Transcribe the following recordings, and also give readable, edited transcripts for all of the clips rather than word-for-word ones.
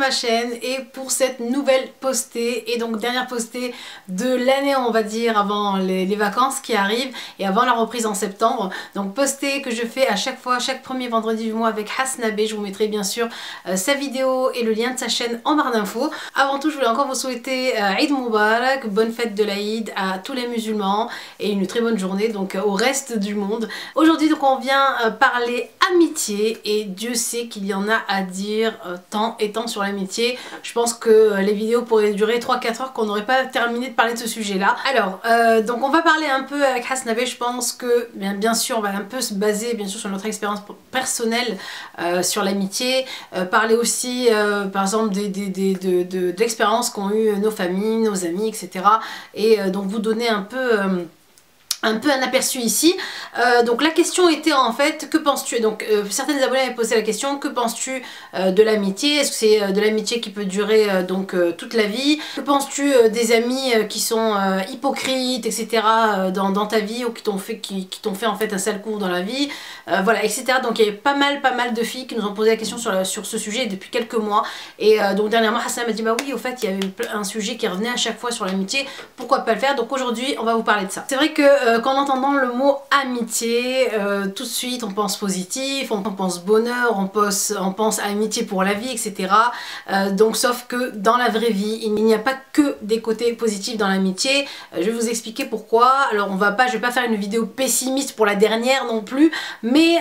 ma chaîne et pour cette nouvelle postée et donc dernière postée de l'année, on va dire, avant les vacances qui arrivent et avant la reprise en septembre. Donc postée que je fais à chaque fois, chaque premier vendredi du mois avec Hasnabé. Je vous mettrai bien sûr sa vidéo et le lien de sa chaîne en barre d'infos. Avant tout, je voulais encore vous souhaiter Eid Mubarak, bonne fête de l'Aïd à tous les musulmans et une très bonne journée donc au reste du monde. Aujourd'hui donc on vient parler amitié et Dieu sait qu'il y en a à dire tant et tant sur l'amitié. Je pense que les vidéos pourraient durer 3-4 heures qu'on n'aurait pas terminé de parler de ce sujet là. Alors donc on va parler un peu avec Hasnabé. Je pense que bien sûr on va un peu se baser bien sûr sur notre expérience personnelle sur l'amitié, parler aussi par exemple de l'expérience qu'ont eu nos familles, nos amis, etc. Et donc vous donner un peu un aperçu ici. Donc la question était en fait, que penses-tu? Donc certaines abonnés avaient posé la question, que penses-tu de l'amitié? Est-ce que c'est de l'amitié qui peut durer toute la vie? Que penses-tu des amis qui sont hypocrites, etc. Dans ta vie, ou qui t'ont fait en fait un sale coup dans la vie, voilà, etc. Donc il y avait pas mal de filles qui nous ont posé la question sur ce sujet depuis quelques mois. Et donc dernièrement Hassan m'a dit bah oui, au fait il y avait un sujet qui revenait à chaque fois sur l'amitié, pourquoi pas le faire? Donc aujourd'hui on va vous parler de ça. C'est vrai que qu'en entendant le mot amitié, tout de suite on pense positif, on pense bonheur, on pense amitié pour la vie, etc. Donc sauf que dans la vraie vie, il n'y a pas que des côtés positifs dans l'amitié. Je vais vous expliquer pourquoi. Alors je vais pas faire une vidéo pessimiste pour la dernière non plus, mais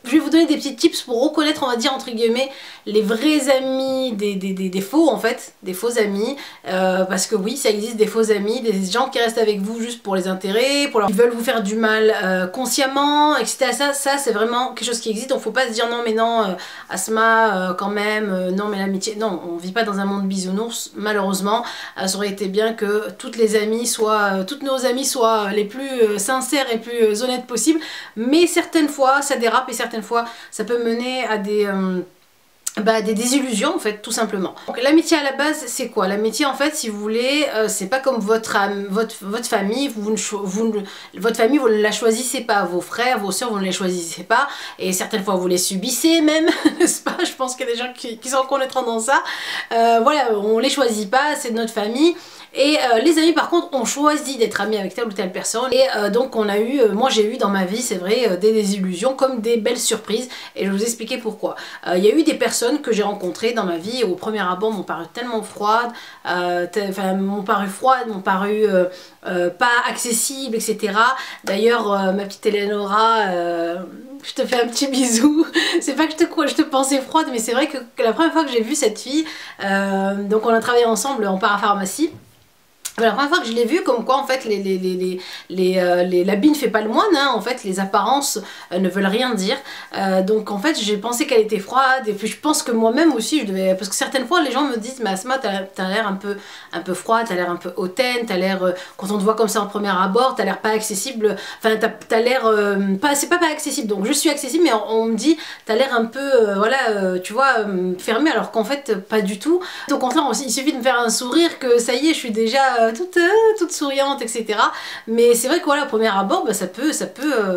je vais vous donner des petits tips pour reconnaître, on va dire entre guillemets, les vrais amis des faux en fait, des faux amis, parce que oui, ça existe des faux amis, des gens qui restent avec vous juste pour les intérêts, ils veulent vous faire du mal consciemment, etc. Ça c'est vraiment quelque chose qui existe, donc faut pas se dire non mais non, Asma quand même, non mais l'amitié, non, on vit pas dans un monde bisounours, malheureusement. Ça aurait été bien que toutes nos amies soient les plus sincères et plus honnêtes possibles, mais certaines fois ça dérape et certaines fois ça peut mener à des désillusions en fait, tout simplement. Donc l'amitié à la base c'est quoi? L'amitié en fait, si vous voulez, c'est pas comme votre famille, votre famille vous ne la choisissez pas, vos frères, vos soeurs vous ne les choisissez pas, et certaines fois vous les subissez même, n'est-ce pas? Je pense qu'il y a des gens qui se reconnaîtront dans ça. Voilà, on les choisit pas, c'est de notre famille. Et les amis par contre on choisit d'être amis avec telle ou telle personne, et donc moi j'ai eu dans ma vie, c'est vrai, des désillusions comme des belles surprises, et je vais vous expliquer pourquoi. Il y a eu des personnes que j'ai rencontrées dans ma vie et au premier abord m'ont paru tellement froides, m'ont paru pas accessibles, etc. D'ailleurs ma petite Eleonora, je te fais un petit bisou. C'est pas que je te pensais froide, mais c'est vrai que la première fois que j'ai vu cette fille, donc on a travaillé ensemble en parapharmacie. La première fois que je l'ai vue, comme quoi en fait l'habit ne fait pas le moine, hein, en fait les apparences ne veulent rien dire. Donc en fait j'ai pensé qu'elle était froide, et puis je pense que moi-même aussi je devais, parce que certaines fois les gens me disent mais Asma t'as l'air un peu froide, t'as l'air un peu hautaine, t'as l'air, quand on te voit comme ça en premier abord, t'as l'air pas accessible, enfin t'as l'air, c'est pas accessible, donc je suis accessible, mais on me dit t'as l'air un peu, voilà, tu vois, fermé, alors qu'en fait pas du tout. Au contraire, il suffit de me faire un sourire que ça y est, je suis déjà toute souriante, etc. Mais c'est vrai que voilà, au premier abord, bah, ça peut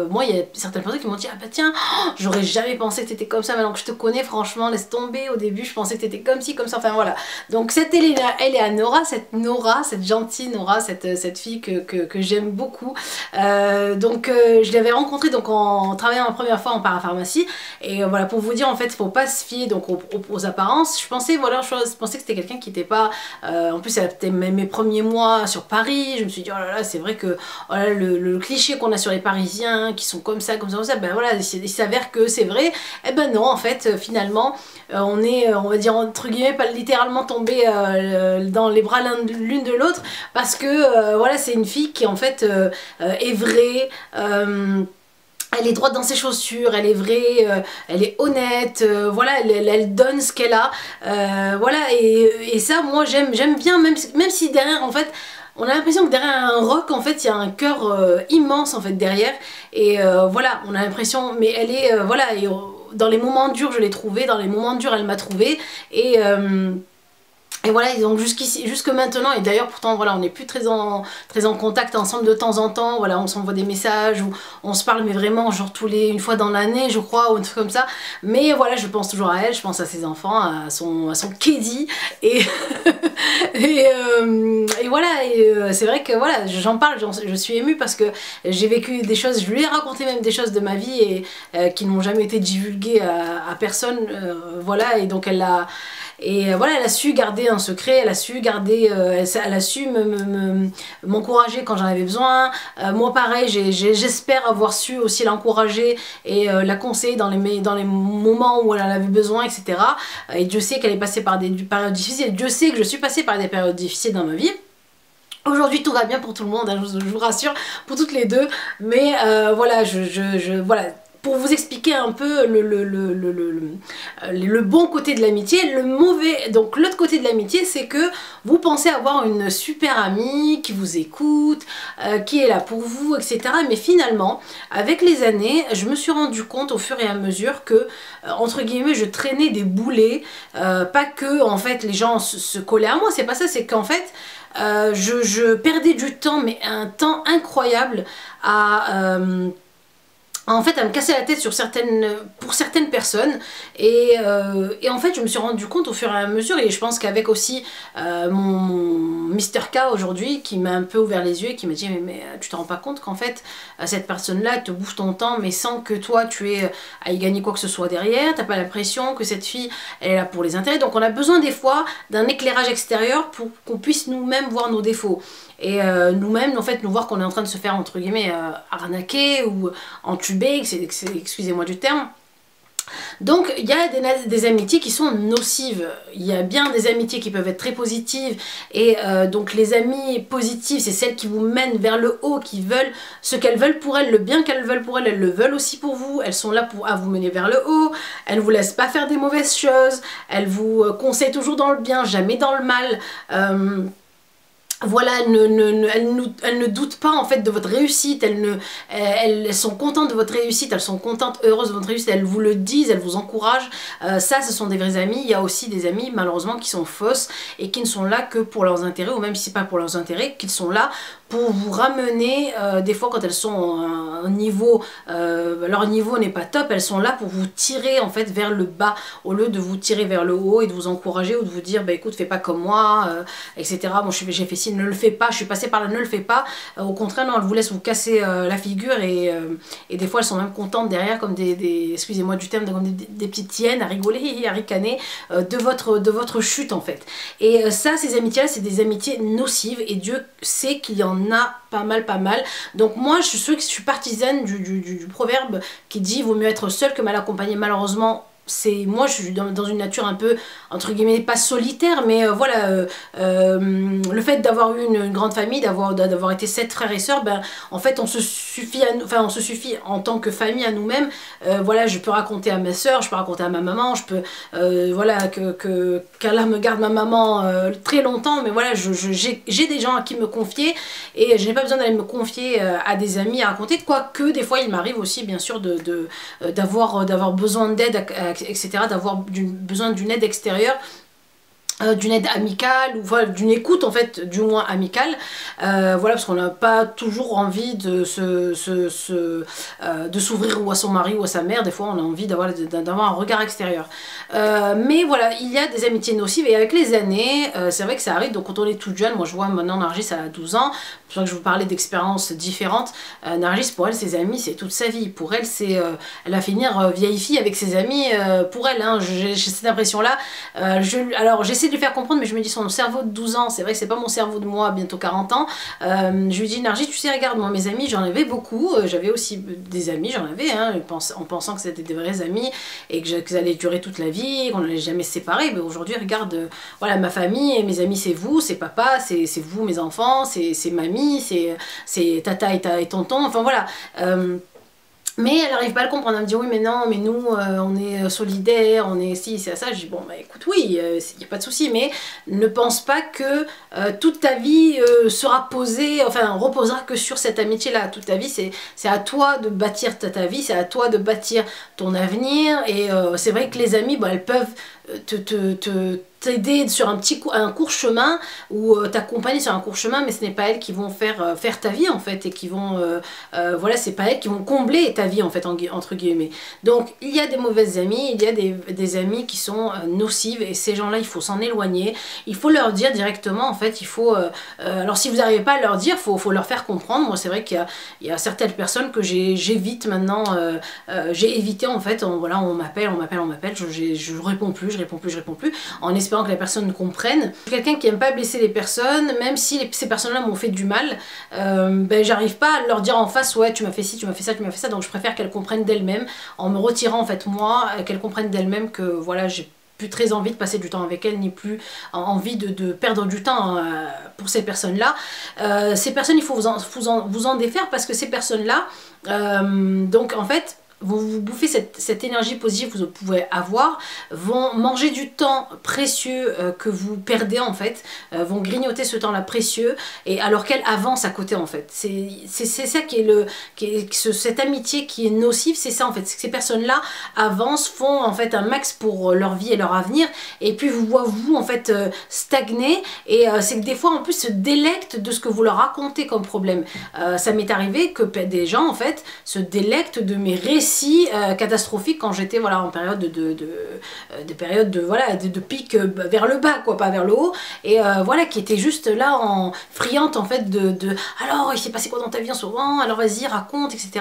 moi il y a certaines personnes qui m'ont dit ah bah tiens, oh, j'aurais jamais pensé que t'étais comme ça, maintenant que je te connais, franchement laisse tomber, au début je pensais que t'étais comme ci, comme ça, enfin voilà. Donc cette Eleonora, cette gentille Nora, cette fille que j'aime beaucoup, je l'avais rencontrée donc en travaillant la première fois en parapharmacie, et voilà, pour vous dire en fait, faut pas se fier donc aux apparences. Je pensais que c'était quelqu'un qui était pas, en plus c'était mes premiers mois sur Paris, je me suis dit oh là là, c'est vrai que oh là, le cliché qu'on a sur les Parisiens qui sont comme ça, ben voilà, il s'avère que c'est vrai. Et ben non, en fait finalement on est, on va dire entre guillemets, pas littéralement tombé dans les bras l'une de l'autre, parce que voilà, c'est une fille qui en fait est vraie, elle est droite dans ses chaussures, elle est vraie, elle est honnête, voilà, elle donne ce qu'elle a, voilà, et ça moi j'aime bien, même si derrière en fait on a l'impression que derrière un rock en fait il y a un cœur immense en fait derrière, et voilà, on a l'impression, mais elle est, voilà, et, dans les moments durs je l'ai trouvée, dans les moments durs elle m'a trouvée, et Et voilà, et donc jusqu'ici, jusque maintenant, et d'ailleurs pourtant voilà, on n'est plus très en contact ensemble de temps en temps, voilà, on s'envoie des messages ou on se parle mais vraiment genre une fois dans l'année je crois, ou un truc comme ça, mais voilà, je pense toujours à elle, je pense à ses enfants, à son Keddy, et, et voilà, et c'est vrai que voilà, j'en parle, je suis émue parce que j'ai vécu des choses, je lui ai raconté même des choses de ma vie et qui n'ont jamais été divulguées à personne, voilà, et donc voilà, elle a su garder un secret, elle a su garder, elle a su m'encourager quand j'en avais besoin. Moi pareil, j'espère avoir su aussi l'encourager et la conseiller dans les moments où elle en avait besoin, etc. Et Dieu sait qu'elle est passée par des périodes difficiles, Dieu sait que je suis passée par des périodes difficiles dans ma vie. Aujourd'hui tout va bien pour tout le monde, hein, je vous rassure, pour toutes les deux, mais voilà, voilà, pour vous expliquer un peu le bon côté de l'amitié, le mauvais, donc l'autre côté de l'amitié, c'est que vous pensez avoir une super amie qui vous écoute, qui est là pour vous, etc. Mais finalement, avec les années, je me suis rendu compte au fur et à mesure que, entre guillemets, je traînais des boulets, pas que en fait les gens se collaient à moi, c'est pas ça, c'est qu'en fait, je perdais du temps, mais un temps incroyable en fait à me casser la tête pour certaines personnes et en fait je me suis rendu compte au fur et à mesure, et je pense qu'avec aussi mon Mr K aujourd'hui qui m'a un peu ouvert les yeux et qui m'a dit mais tu te rends pas compte qu'en fait cette personne là te bouffe ton temps mais sans que toi tu aies à y gagner quoi que ce soit derrière, t'as pas l'impression que cette fille elle est là pour les intérêts, donc on a besoin des fois d'un éclairage extérieur pour qu'on puisse nous-mêmes voir nos défauts. Et nous-mêmes, en fait, nous voir qu'on est en train de se faire, entre guillemets, arnaquer ou entuber, excusez-moi du terme. Donc il y a des amitiés qui sont nocives, il y a bien des amitiés qui peuvent être très positives et donc les amies positives c'est celles qui vous mènent vers le haut, qui veulent ce qu'elles veulent pour elles, le bien qu'elles veulent pour elles, elles le veulent aussi pour vous, elles sont là à vous mener vers le haut, elles ne vous laissent pas faire des mauvaises choses, elles vous conseillent toujours dans le bien, jamais dans le mal. Voilà, elles ne doutent pas en fait de votre réussite, elles sont contentes de votre réussite, elles sont contentes, heureuses de votre réussite, elles vous le disent, elles vous encouragent. Ça, ce sont des vrais amis. Il y a aussi des amis malheureusement qui sont fausses et qui ne sont là que pour leurs intérêts, ou même si c'est pas pour leurs intérêts, qu'ils sont là pour vous ramener, des fois quand elles sont à un niveau, leur niveau n'est pas top, elles sont là pour vous tirer en fait vers le bas, au lieu de vous tirer vers le haut et de vous encourager ou de vous dire bah écoute fais pas comme moi, etc. Bon j'ai fait ci, ne le fais pas, je suis passée par là, ne le fais pas. Au contraire non, elles vous laissent vous casser la figure et des fois elles sont même contentes derrière comme excusez-moi du terme, comme des petites hyènes à rigoler, à ricaner de votre chute en fait. Et ça, ces amitiés là c'est des amitiés nocives et Dieu sait qu'il y en a pas mal. Donc moi je suis partisane du proverbe qui dit vaut mieux être seul que mal accompagné. Malheureusement moi je suis dans une nature un peu entre guillemets pas solitaire, mais voilà, le fait d'avoir eu une grande famille, d'avoir été 7 frères et sœurs, ben en fait on se suffit en tant que famille à nous-mêmes. Voilà, je peux raconter à ma soeur, je peux raconter à ma maman, je peux voilà qu'Allah me garde ma maman très longtemps, mais voilà j'ai des gens à qui me confier et je n'ai pas besoin d'aller me confier à des amis à raconter, quoique des fois il m'arrive aussi bien sûr d'avoir besoin d'aide, etc., d'avoir besoin d'une aide extérieure, d'une aide amicale, ou voilà, d'une écoute en fait, du moins amicale, voilà, parce qu'on n'a pas toujours envie de s'ouvrir ou à son mari ou à sa mère, des fois on a envie d'avoir un regard extérieur. Mais voilà, il y a des amitiés nocives et avec les années, c'est vrai que ça arrive, donc quand on est toute jeune, moi je vois maintenant Nargis elle a 12 ans, c'est pour ça que je vous parlais d'expériences différentes. Nargis, pour elle, ses amis c'est toute sa vie, pour elle c'est, elle va finir vieille fille avec ses amis, pour elle, hein, j'ai cette impression là. Alors j'essaie de lui faire comprendre, mais je me dis son cerveau de 12 ans, c'est vrai que c'est pas mon cerveau de moi, bientôt 40 ans. Je lui dis Nargis, tu sais, regarde, moi mes amis j'en avais beaucoup, j'avais aussi des amis, j'en avais, hein, en pensant que c'était des vrais amis et que ça allait durer toute la vie, qu'on n'allait jamais se séparer. Mais aujourd'hui regarde, voilà, ma famille et mes amis c'est vous, c'est papa, c'est vous mes enfants, c'est mamie, c'est tata et tonton, enfin voilà. Mais elle n'arrive pas à le comprendre, elle me dit oui mais non, mais nous on est solidaires, on est ci, c'est ça. Je dis bon bah écoute oui, il n'y a pas de souci, mais ne pense pas que toute ta vie sera posée, enfin reposera que sur cette amitié là. Toute ta vie c'est à toi de bâtir ta vie, c'est à toi de bâtir ton avenir, et c'est vrai que les amis, bah, elles peuvent t'aider sur un court chemin ou t'accompagner sur un court chemin, mais ce n'est pas elles qui vont faire ta vie en fait, et qui vont voilà, c'est pas elles qui vont combler ta vie en fait, entre guillemets. Donc il y a des mauvaises amies, il y a des amies qui sont nocives, et ces gens là il faut s'en éloigner, il faut leur dire directement en fait, il faut alors si vous n'arrivez pas à leur dire, faut leur faire comprendre. Moi c'est vrai qu'il y a certaines personnes que j'évite maintenant, j'ai évité en fait, voilà, on m'appelle, je réponds plus, en espérant que la personne comprenne. Je suis quelqu'un qui aime pas blesser les personnes, même si ces personnes-là m'ont fait du mal, ben, j'arrive pas à leur dire en face, ouais tu m'as fait ci, tu m'as fait ça, tu m'as fait ça, donc je préfère qu'elles comprennent d'elles-mêmes, en me retirant en fait moi, qu'elles comprennent d'elles-mêmes que voilà, j'ai plus très envie de passer du temps avec elles, ni plus envie de perdre du temps pour ces personnes-là. Ces personnes, il faut vous en défaire, parce que ces personnes-là, donc en fait, vont vous bouffer cette énergie positive que vous pouvez avoir, vont manger du temps précieux que vous perdez en fait, vont grignoter ce temps là précieux, et alors qu'elle avance à côté en fait. C'est ça qui est cette amitié qui est nocive, c'est ça en fait, c'est que ces personnes là avancent, font en fait un max pour leur vie et leur avenir, et puis vous voient vous en fait stagner, et c'est que des fois en plus se délectent de ce que vous leur racontez comme problème. Ça m'est arrivé que des gens en fait se délectent de mes récits catastrophique quand j'étais voilà en période de pic vers le bas quoi, pas vers le haut, et voilà, qui était juste là en friante en fait alors il s'est passé quoi dans ta vie en ce moment, alors vas-y raconte, etc.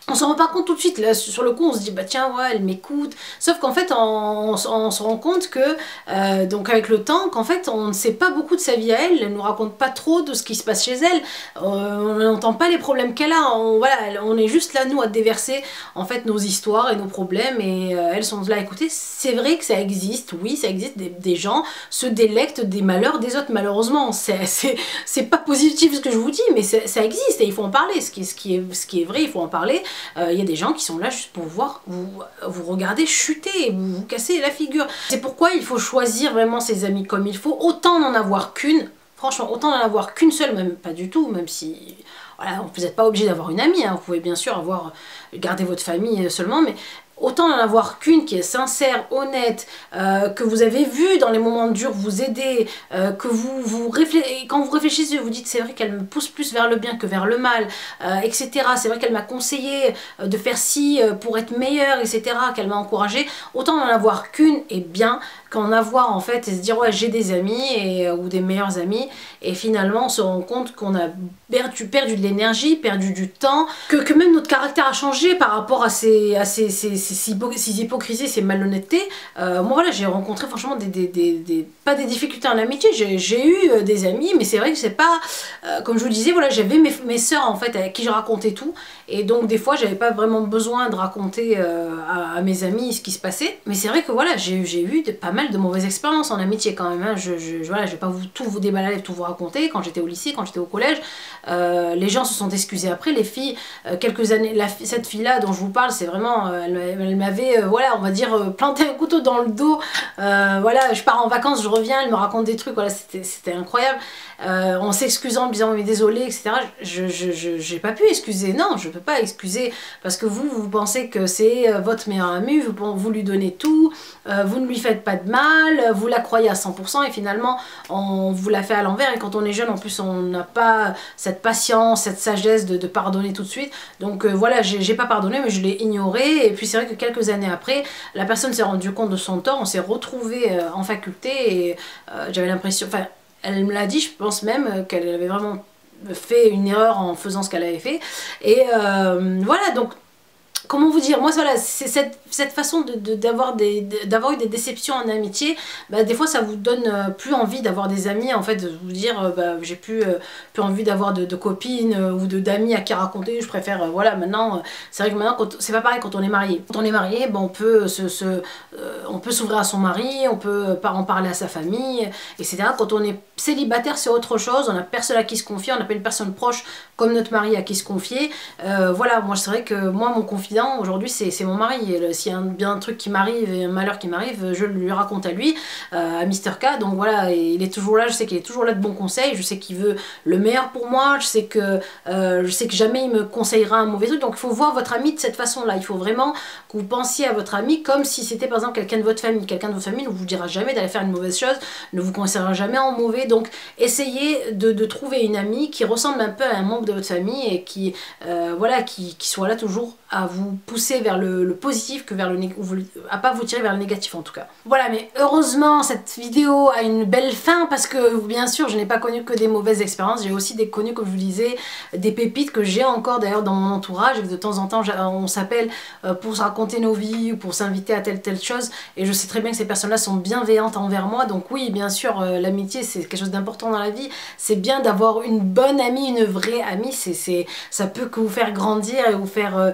On s'en rend pas compte tout de suite, là sur le coup on se dit bah tiens ouais elle m'écoute, sauf qu'en fait on se rend compte que donc avec le temps qu'en fait on ne sait pas beaucoup de sa vie à elle, elle nous raconte pas trop de ce qui se passe chez elle, on n'entend pas les problèmes qu'elle a, voilà, on est juste là nous à déverser en fait nos histoires et nos problèmes, et elles sont là à écouter. C'est vrai que ça existe, oui ça existe, des gens se délectent des malheurs des autres, malheureusement c'est pas positif ce que je vous dis, mais ça existe et il faut en parler, ce qui est vrai, il faut en parler. Il y a des gens qui sont là juste pour voir vous regarder chuter, vous casser la figure. C'est pourquoi il faut choisir vraiment ses amis comme il faut, autant n'en avoir qu'une. Franchement, autant n'en avoir qu'une seule, même pas du tout, même si voilà, vous n'êtes pas obligé d'avoir une amie, hein, vous pouvez bien sûr garder votre famille seulement, mais autant en avoir qu'une qui est sincère, honnête, que vous avez vu dans les moments durs vous aider, que quand vous réfléchissez, vous dites c'est vrai qu'elle me pousse plus vers le bien que vers le mal, etc. C'est vrai qu'elle m'a conseillé de faire ci pour être meilleure, etc. Qu'elle m'a encouragé. Autant en avoir qu'une et bien qu'en avoir en fait et se dire ouais j'ai des amis ou des meilleurs amis, et finalement on se rend compte qu'on a perdu de l'énergie, perdu du temps, que même notre caractère a changé par rapport à ces hypocrisies, ces malhonnêtetés. Moi voilà, j'ai rencontré franchement pas des difficultés en amitié, j'ai eu des amis, mais c'est vrai que c'est pas comme je vous disais, voilà, j'avais mes sœurs en fait avec qui je racontais tout, et donc des fois j'avais pas vraiment besoin de raconter à mes amis ce qui se passait, mais c'est vrai que voilà, j'ai eu pas mal de mauvaises expériences en amitié quand même, hein. Voilà, je vais pas tout vous déballer, tout vous raconter. Quand j'étais au lycée, quand j'étais au collège, les gens se sont excusés après, les filles, quelques années, cette fille là dont je vous parle, c'est vraiment, elle m'avait, voilà, on va dire, planté un couteau dans le dos, voilà, je pars en vacances, je reviens, elle me raconte des trucs, voilà, c'était incroyable, en s'excusant, en me disant mais désolé, etc. J'ai pas pu excuser, non, je peux pas excuser, parce que vous pensez que c'est votre meilleur ami, vous lui donnez tout, vous ne lui faites pas de mal, vous la croyez à 100%, et finalement on vous la fait à l'envers, et quand on est jeune en plus on n'a pas cette patience, cette sagesse de pardonner tout de suite, donc voilà, j'ai pas pardonné, mais je l'ai ignoré, et puis c'est vrai que quelques années après, la personne s'est rendue compte de son tort, on s'est retrouvés en faculté, et j'avais l'impression, enfin elle me l'a dit, je pense même qu'elle avait vraiment fait une erreur en faisant ce qu'elle avait fait, et voilà, donc comment vous dire, moi voilà, c'est cette façon d'avoir eu des déceptions en amitié, bah, des fois ça vous donne plus envie d'avoir des amis, en fait, de vous dire bah, j'ai plus envie d'avoir de copines ou d'amis à qui raconter, je préfère, voilà, maintenant, c'est vrai que maintenant, c'est pas pareil quand on est marié. Quand on est marié, bah, on peut s'ouvrir à son mari, on peut en parler à sa famille, etc. Quand on est célibataire, c'est autre chose, on n'a personne à qui se confier, on n'a pas une personne proche comme notre mari à qui se confier. Voilà, moi c'est vrai que moi mon confident, évident, aujourd'hui c'est mon mari, s'il y a bien un truc qui m'arrive et un malheur qui m'arrive, je lui raconte à lui, à Mister K, donc voilà, et il est toujours là, je sais qu'il est toujours là de bons conseils, je sais qu'il veut le meilleur pour moi, je sais que jamais il me conseillera un mauvais truc, donc il faut voir votre ami de cette façon-là, il faut vraiment que vous pensiez à votre ami comme si c'était par exemple quelqu'un de votre famille. Quelqu'un de votre famille ne vous dira jamais d'aller faire une mauvaise chose, ne vous conseillera jamais en mauvais, donc essayez de trouver une amie qui ressemble un peu à un membre de votre famille et qui, voilà, qui soit là toujours à vous pousser vers le positif que vers le négatif, à pas vous tirer vers le négatif en tout cas. Voilà, mais heureusement cette vidéo a une belle fin parce que bien sûr je n'ai pas connu que des mauvaises expériences, j'ai aussi connu, comme je vous disais, des pépites que j'ai encore d'ailleurs dans mon entourage, et que de temps en temps on s'appelle pour se raconter nos vies ou pour s'inviter à telle chose, et je sais très bien que ces personnes-là sont bienveillantes envers moi, donc oui, bien sûr, l'amitié c'est quelque chose d'important dans la vie, c'est bien d'avoir une bonne amie, une vraie amie, ça peut que vous faire grandir et vous faire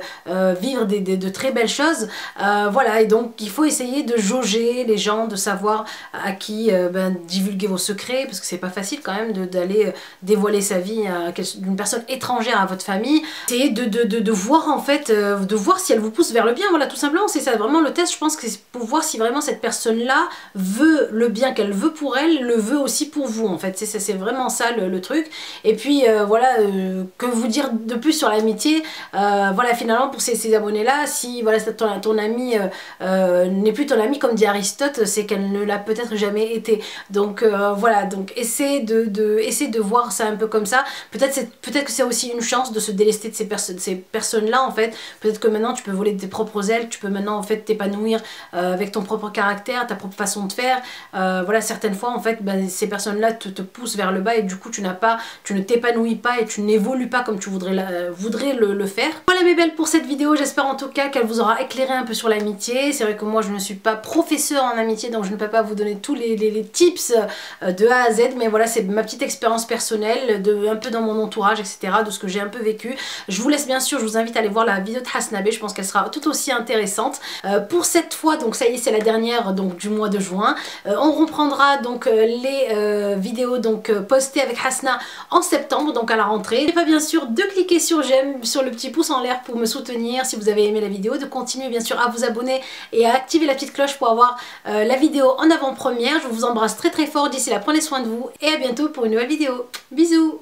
vivre de très belles choses, voilà, et donc il faut essayer de jauger les gens, de savoir à qui divulguer vos secrets, parce que c'est pas facile quand même d'aller dévoiler sa vie à une personne étrangère à votre famille. Essayez de voir en fait, de voir si elle vous pousse vers le bien, voilà, tout simplement, c'est ça vraiment le test, je pense que c'est pour voir si vraiment cette personne-là veut le bien qu'elle veut pour elle, le veut aussi pour vous en fait, c'est vraiment ça le truc. Et puis voilà, que vous dire de plus sur l'amitié, voilà, finalement pour ces abonnés-là, si voilà, ton ami n'est plus ton ami comme dit Aristote, c'est qu'elle ne l'a peut-être jamais été. Donc voilà, donc essayez de voir ça un peu comme ça. Peut-être que c'est aussi une chance de se délester de ces personnes-là en fait. Peut-être que maintenant tu peux voler de tes propres ailes, tu peux maintenant en fait t'épanouir avec ton propre caractère, ta propre façon de faire. Voilà, certaines fois en fait, ces personnes-là te poussent vers le bas et du coup tu ne t'épanouis pas et tu n'évolues pas comme tu voudrais le faire. Voilà mes belles pour cette vidéo, j'espère en tout cas qu'elle vous aura éclairé un peu sur l'amitié. C'est vrai que moi je ne suis pas professeur en amitié, donc je ne peux pas vous donner tous les tips de A à Z, mais voilà, c'est ma petite expérience personnelle, un peu dans mon entourage, etc., de ce que j'ai un peu vécu. Je vous laisse bien sûr, je vous invite à aller voir la vidéo de Hasnabe, je pense qu'elle sera tout aussi intéressante. Pour cette fois, donc ça y est, c'est la dernière donc, du mois de juin. On reprendra donc les vidéos donc postées avec Hasna en septembre, donc à la rentrée. N'oubliez pas bien sûr de cliquer sur j'aime, sur le petit pouce en l'air pour me soutenir si vous avez aimé la vidéo, de continuer bien sûr à vous abonner et à activer la petite cloche pour avoir la vidéo en avant-première. Je vous embrasse très très fort, d'ici là prenez soin de vous et à bientôt pour une nouvelle vidéo. Bisous.